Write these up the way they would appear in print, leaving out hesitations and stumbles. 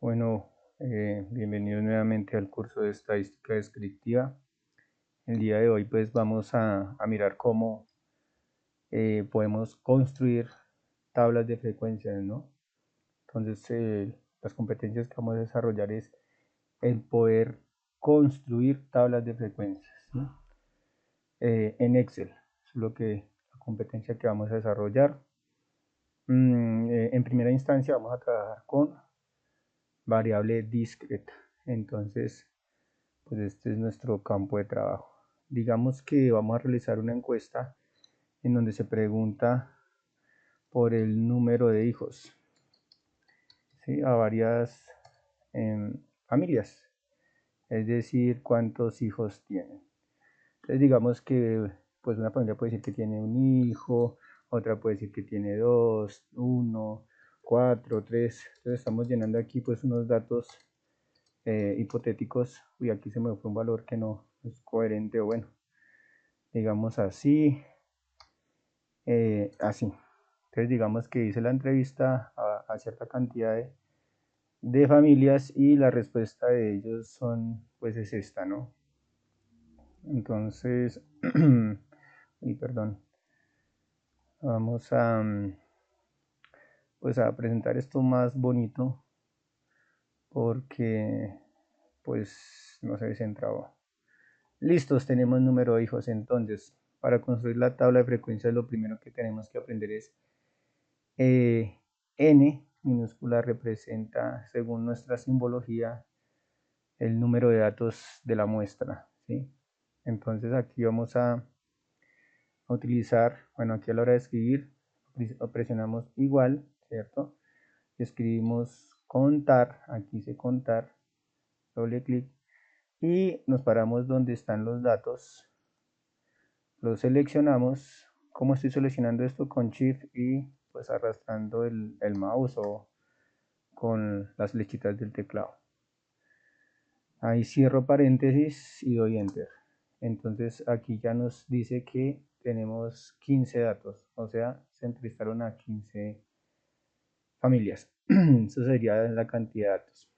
Bueno, bienvenidos nuevamente al curso de estadística descriptiva. El día de hoy pues vamos a mirar cómo podemos construir tablas de frecuencias, ¿no? Entonces las competencias que vamos a desarrollar es el poder construir tablas de frecuencias, ¿sí? En Excel. Es la competencia que vamos a desarrollar. En primera instancia vamos a trabajar con variable discreta. Entonces, pues este es nuestro campo de trabajo. Digamos que vamos a realizar una encuesta en donde se pregunta por el número de hijos, ¿sí? A varias familias, es decir, cuántos hijos tienen. Entonces digamos que pues una familia puede decir que tiene un hijo, otra puede decir que tiene dos, uno, cuatro, tres. Entonces estamos llenando aquí pues unos datos hipotéticos. Uy, aquí se me fue un valor que no es coherente, o bueno, digamos así, así. Entonces digamos que hice la entrevista a cierta cantidad de familias y la respuesta de ellos son, pues es esta, ¿no? Entonces, y perdón, vamos pues a presentar esto más bonito porque pues no se descentraba. Listos, tenemos número de hijos. Entonces, para construir la tabla de frecuencias, lo primero que tenemos que aprender es n minúscula representa, según nuestra simbología, el número de datos de la muestra, ¿sí? Entonces aquí vamos a utilizar, bueno, aquí a la hora de escribir, presionamos igual, ¿cierto? Escribimos contar, aquí dice contar, doble clic, y nos paramos donde están los datos, los seleccionamos. ¿Cómo estoy seleccionando esto? Con Shift y pues arrastrando el mouse o con las flechitas del teclado. Ahí cierro paréntesis y doy enter. Entonces aquí ya nos dice que tenemos 15 datos, o sea, se entrevistaron a 15 familias. Eso sería la cantidad de datos.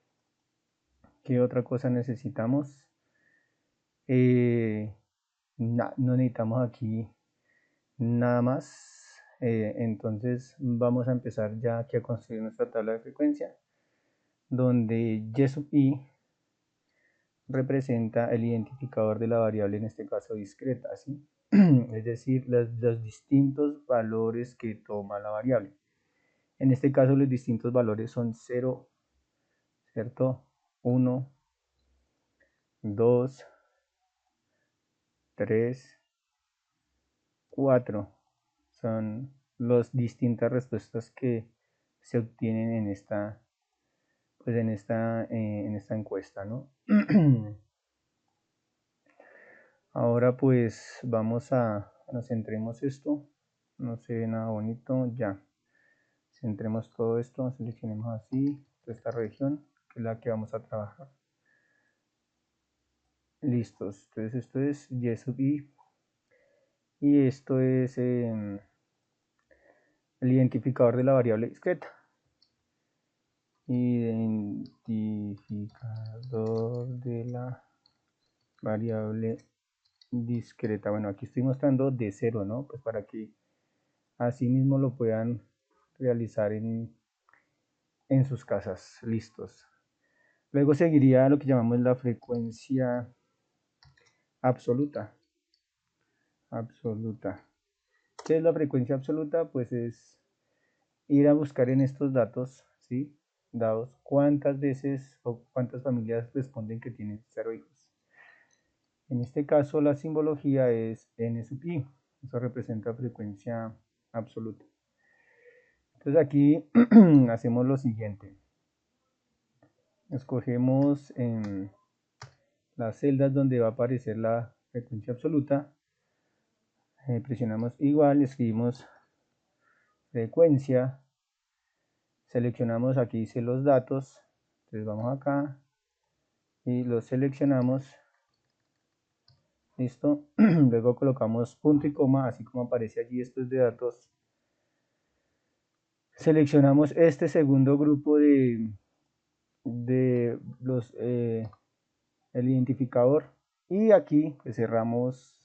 ¿Qué otra cosa necesitamos? No necesitamos aquí nada más. Entonces vamos a empezar ya aquí a construir nuestra tabla de frecuencia, donde y sub i representa el identificador de la variable, en este caso discreta, ¿sí? Es decir, los distintos valores que toma la variable. En este caso los distintos valores son 0, ¿cierto? 1, 2, 3, 4. Son las distintas respuestas que se obtienen en esta, pues en esta encuesta, ¿no? Ahora pues vamos nos centremos esto, no se ve nada bonito, ya. Centremos todo esto, seleccionemos así, esta región, que es la que vamos a trabajar. Listos, entonces esto es y sub i, y esto es el identificador de la variable discreta. Identificador de la variable discreta. Bueno, aquí estoy mostrando de 0, ¿no? Pues para que así mismo lo puedan realizar en sus casas. Listos. Luego seguiría lo que llamamos la frecuencia absoluta. Absoluta. ¿Qué es la frecuencia absoluta? Pues es ir a buscar en estos datos, ¿sí? Dados cuántas veces o cuántas familias responden que tienen 0 hijos. En este caso la simbología es n sub i. Eso representa frecuencia absoluta. Entonces aquí hacemos lo siguiente. Escogemos en las celdas donde va a aparecer la frecuencia absoluta. Presionamos igual, escribimos frecuencia. Seleccionamos, aquí dice los datos. Entonces vamos acá y los seleccionamos. Listo. Luego colocamos punto y coma, así como aparece allí estos de datos. Seleccionamos este segundo grupo de el identificador, y aquí pues, cerramos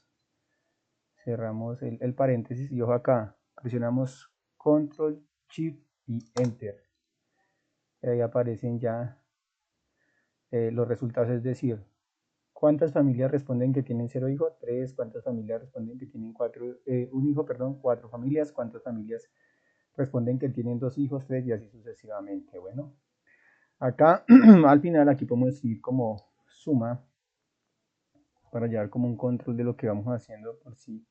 el paréntesis, y ojo acá, presionamos control shift y enter, y ahí aparecen ya los resultados, es decir, ¿cuántas familias responden que tienen 0 hijos? 3. ¿Cuántas familias responden que tienen un hijo? Perdón, 4 familias. ¿Cuántas familias responden que tienen 2 hijos? 3, y así sucesivamente. Bueno, acá al final aquí podemos decir como suma para llevar como un control de lo que vamos haciendo por si,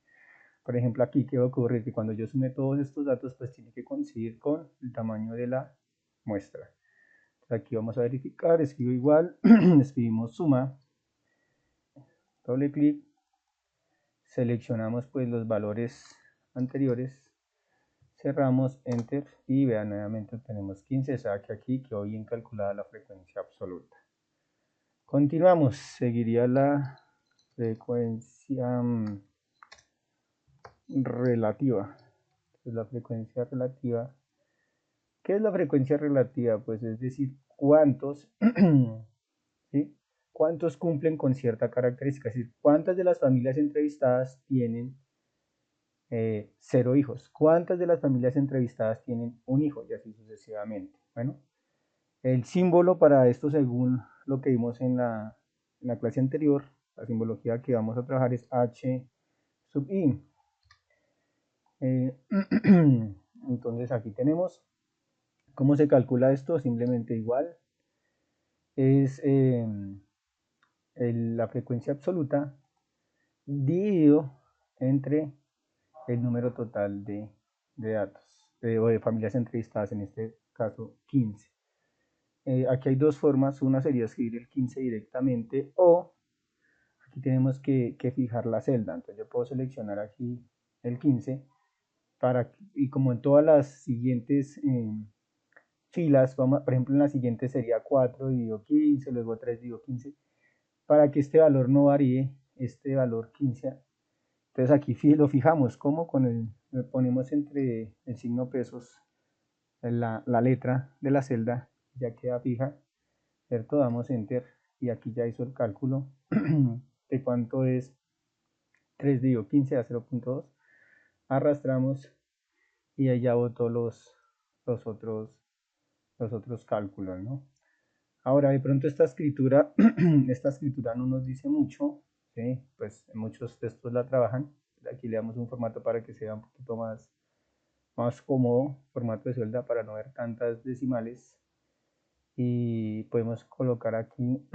por ejemplo, aquí qué va a ocurrir, que cuando yo sume todos estos datos, pues tiene que coincidir con el tamaño de la muestra. Entonces aquí vamos a verificar, escribo igual, escribimos suma, doble clic, seleccionamos pues los valores anteriores, cerramos enter y vean, nuevamente tenemos 15, o sea que aquí quedó bien calculada la frecuencia absoluta. Continuamos, seguiría la frecuencia relativa. Entonces, la frecuencia relativa, ¿qué es la frecuencia relativa? Pues es decir, cuántos, ¿sí? ¿Cuántos cumplen con cierta característica? Es decir, ¿cuántas de las familias entrevistadas tienen 0 hijos? ¿Cuántas de las familias entrevistadas tienen un hijo? Y así sucesivamente. Bueno, el símbolo para esto, según lo que vimos en la clase anterior, la simbología que vamos a trabajar es H sub I. Entonces aquí tenemos cómo se calcula esto, simplemente igual es la frecuencia absoluta dividido entre el número total de datos o de familias entrevistadas, en este caso 15. Aquí hay dos formas, una sería escribir el 15 directamente, o aquí tenemos que fijar la celda. Entonces yo puedo seleccionar aquí el 15 y como en todas las siguientes filas, por ejemplo en la siguiente sería 4 dividido 15, luego 3 dividido 15, para que este valor no varíe, este valor 15. Entonces aquí lo fijamos, como ponemos entre el signo pesos la letra de la celda, ya queda fija, ¿cierto? Damos enter y aquí ya hizo el cálculo de cuánto es 3 dividido 15 a 0.2. Arrastramos y ahí ya botó los otros, los otros cálculos, ¿no? Ahora, de pronto esta escritura, esta escritura no nos dice mucho, ¿sí? Pues muchos textos la trabajan. Aquí le damos un formato para que sea un poquito más cómodo, formato de celda para no ver tantas decimales. Y podemos colocar aquí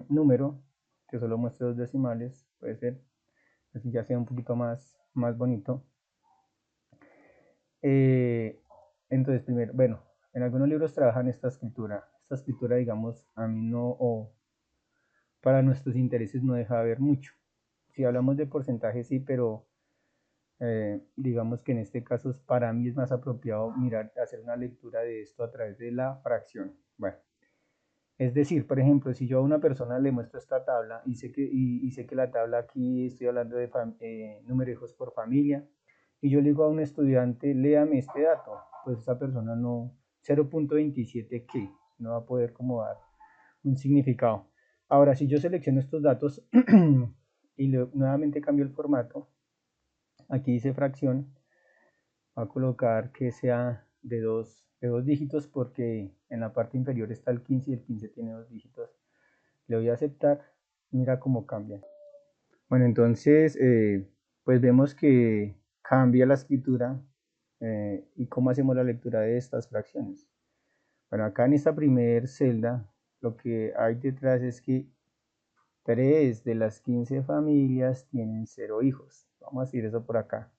número, que solo muestre 2 decimales, puede ser, así ya sea un poquito más bonito. Entonces, primero, bueno, en algunos libros trabajan esta escritura, digamos, a mí no, o para nuestros intereses no deja de ver mucho. Si hablamos de porcentaje, sí, pero digamos que en este caso para mí es más apropiado hacer una lectura de esto a través de la fracción. Bueno, es decir, por ejemplo, si yo a una persona le muestro esta tabla y sé que la tabla aquí estoy hablando de número de hijos por familia, y yo le digo a un estudiante, léame este dato, pues esa persona no, 0.27 qué, no va a poder como dar un significado. Ahora, si yo selecciono estos datos y nuevamente cambio el formato, aquí dice fracción, va a colocar que sea de dos dígitos, porque en la parte inferior está el 15 y el 15 tiene 2 dígitos. Le voy a aceptar, mira cómo cambia. Bueno, entonces, pues vemos que cambia la escritura y cómo hacemos la lectura de estas fracciones. Bueno, acá en esta primera celda, lo que hay detrás es que 3 de las 15 familias tienen 0 hijos. Vamos a decir eso por acá.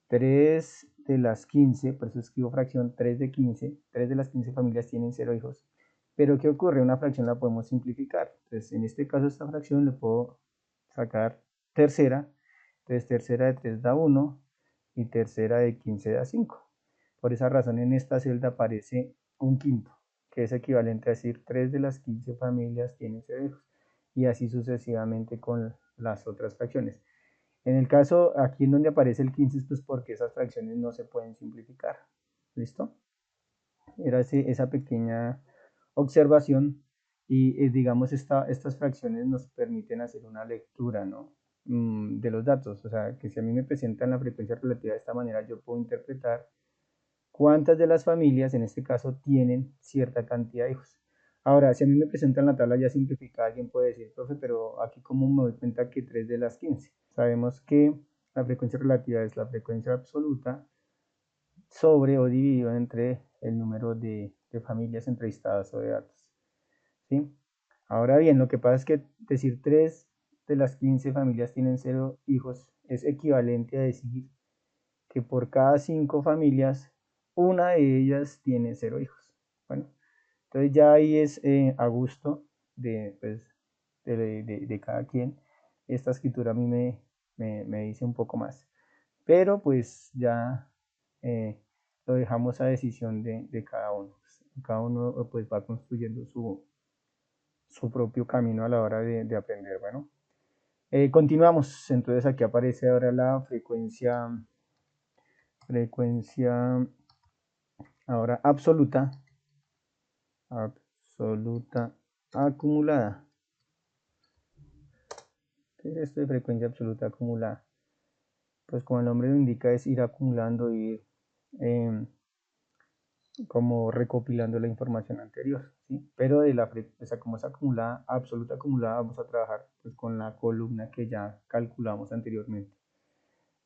3 de las 15, por eso escribo fracción, 3 de 15, 3 de las 15 familias tienen 0 hijos. Pero ¿qué ocurre? Una fracción la podemos simplificar. Entonces, en este caso, esta fracción le puedo sacar tercera. Entonces, tercera de 3 da 1 y tercera de 15 da 5. Por esa razón, en esta celda aparece un quinto, que es equivalente a decir 3 de las 15 familias tienen 0 hijos. Y así sucesivamente con las otras fracciones. En el caso aquí en donde aparece el 15, pues porque esas fracciones no se pueden simplificar. ¿Listo? Era esa pequeña observación y digamos estas fracciones nos permiten hacer una lectura, ¿no? De los datos, o sea, que si a mí me presentan la frecuencia relativa de esta manera, yo puedo interpretar cuántas de las familias, en este caso, tienen cierta cantidad de hijos. Ahora, si a mí me presentan la tabla ya simplificada, alguien puede decir, profe, pero aquí cómo me doy cuenta que 3 de las 15. Sabemos que la frecuencia relativa es la frecuencia absoluta sobre o dividido entre el número de familias entrevistadas o de datos. ¿Sí? Ahora bien, lo que pasa es que decir 3 de las 15 familias tienen 0 hijos es equivalente a decir que por cada 5 familias, una de ellas tiene 0 hijos. Bueno, entonces ya ahí es a gusto de, pues, de cada quien. Esta escritura a mí me dice un poco más. Pero pues ya lo dejamos a decisión de cada uno. Cada uno pues va construyendo su propio camino a la hora de aprender. Bueno, continuamos. Entonces aquí aparece ahora la frecuencia ahora absoluta acumulada. ¿Qué es esto de frecuencia absoluta acumulada? Pues como el nombre lo indica, es ir acumulando, ir como recopilando la información anterior, ¿sí? Pero de o sea, como es acumulada, absoluta acumulada, vamos a trabajar pues, con la columna que ya calculamos anteriormente.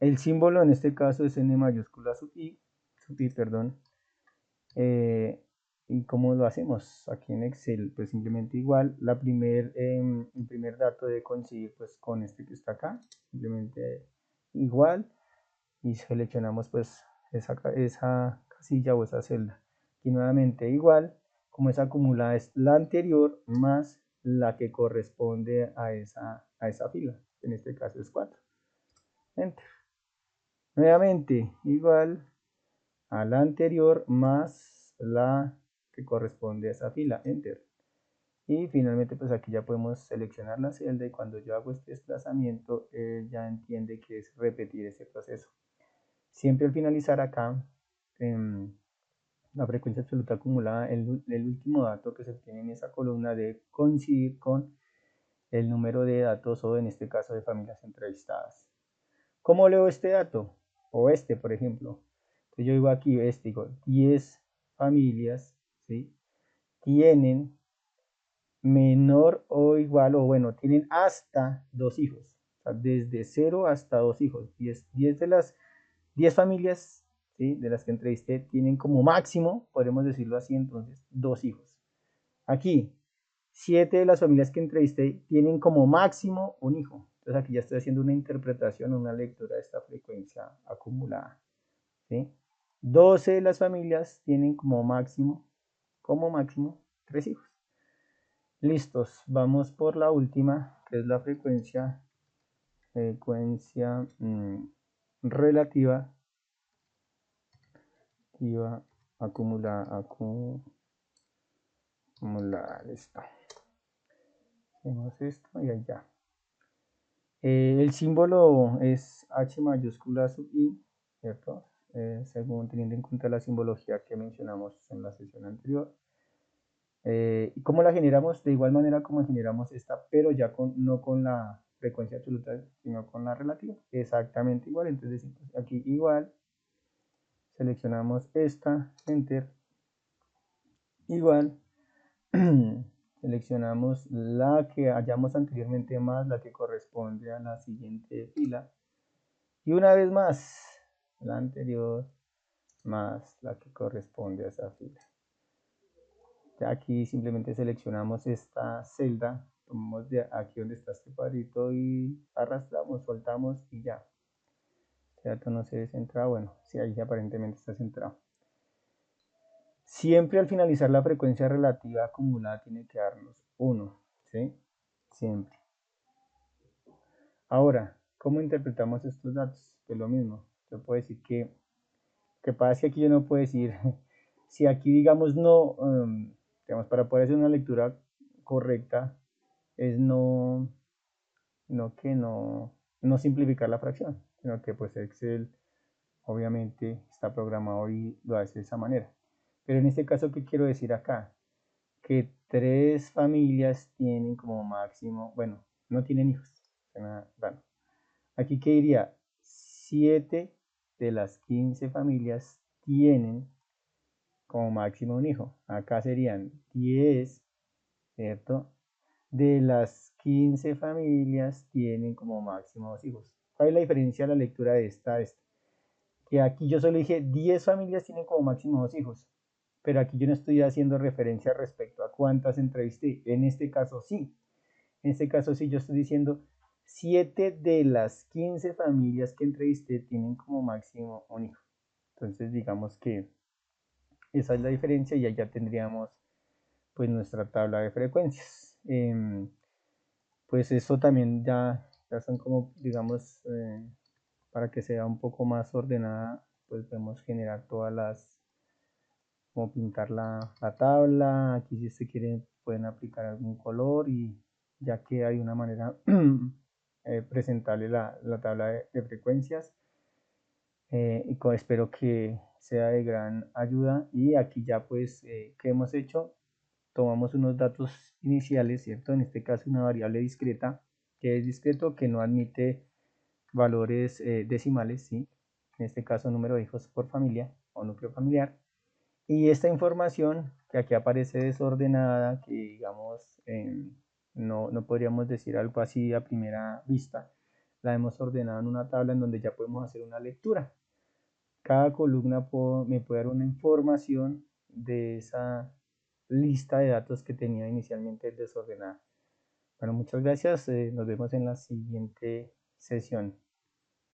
El símbolo en este caso es n mayúscula sub i, perdón. ¿Y cómo lo hacemos? Aquí en Excel, pues simplemente igual, el primer dato debe coincidir pues con este que está acá, simplemente igual, y seleccionamos pues esa casilla o esa celda. Y nuevamente igual, como es acumulada es la anterior más la que corresponde a esa fila, en este caso es 4. Enter. Nuevamente igual a la anterior más la que corresponde a esa fila, enter. Y finalmente pues aquí ya podemos seleccionar la celda y cuando yo hago este desplazamiento ya entiende que es repetir ese proceso. Siempre al finalizar acá la frecuencia absoluta acumulada, el último dato que se obtiene en esa columna debe coincidir con el número de datos o en este caso de familias entrevistadas. ¿Cómo leo este dato? O este, por ejemplo. Entonces yo digo aquí, digo, 10 familias, ¿sí? Tienen menor o igual, o bueno, tienen hasta 2 hijos. O sea, desde 0 hasta 2 hijos. 10 de las 10 familias, ¿sí? De las que entrevisté tienen como máximo, podemos decirlo así, entonces, 2 hijos. Aquí, 7 de las familias que entrevisté tienen como máximo un hijo. Entonces aquí ya estoy haciendo una interpretación, una lectura de esta frecuencia acumulada. ¿Sí? 12 de las familias tienen como máximo 3 hijos. Listos, vamos por la última, que es la frecuencia relativa acumulada, listo. Hacemos esto y allá. El símbolo es H mayúscula sub I, ¿cierto? Según teniendo en cuenta la simbología que mencionamos en la sesión anterior. ¿Y cómo la generamos? De igual manera como generamos esta, pero ya no con la frecuencia absoluta, sino con la relativa. Exactamente igual, entonces decimos aquí igual, seleccionamos esta, enter, igual, seleccionamos la que hallamos anteriormente más la que corresponde a la siguiente fila. Y una vez más, la anterior más la que corresponde a esa fila. Ya aquí simplemente seleccionamos esta celda, tomamos de aquí donde está este cuadrito y arrastramos, soltamos y ya. Este dato no se descentra, bueno, sí, ahí aparentemente está centrado. Siempre al finalizar la frecuencia relativa acumulada tiene que darnos 1, ¿sí? Siempre. Ahora, ¿cómo interpretamos estos datos? Pues lo mismo, yo puedo decir que pasa que aquí yo no puedo decir, si aquí digamos no, digamos, para poder hacer una lectura correcta, es no simplificar la fracción, sino que pues Excel obviamente está programado y lo hace de esa manera. Pero en este caso, ¿qué quiero decir acá? que 3 familias tienen como máximo, bueno, no tienen hijos. Bueno, aquí que diría, 7 de las 15 familias tienen como máximo un hijo. Acá serían 10, ¿cierto? De las 15 familias tienen como máximo 2 hijos. ¿Cuál es la diferencia de la lectura de esta a esta? Que aquí yo solo dije 10 familias tienen como máximo 2 hijos, pero aquí yo no estoy haciendo referencia respecto a cuántas entrevisté. En este caso sí. En este caso sí yo estoy diciendo 7 de las 15 familias que entrevisté tienen como máximo un hijo. Entonces digamos que esa es la diferencia y allá tendríamos pues nuestra tabla de frecuencias. Pues eso también ya son como, digamos, para que sea un poco más ordenada, pues podemos generar todas como pintar la tabla. Aquí si usted quiere pueden aplicar algún color y ya que hay una manera presentable la tabla de frecuencias. Espero que sea de gran ayuda y aquí ya pues, ¿qué hemos hecho? Tomamos unos datos iniciales, ¿cierto? En este caso una variable discreta, que es discreto, que no admite valores decimales, ¿sí? En este caso número de hijos por familia o núcleo familiar. Y esta información que aquí aparece desordenada, que digamos no podríamos decir algo así a primera vista, la hemos ordenado en una tabla en donde ya podemos hacer una lectura. Cada columna me puede dar una información de esa lista de datos que tenía inicialmente desordenada. Bueno, muchas gracias. Nos vemos en la siguiente sesión.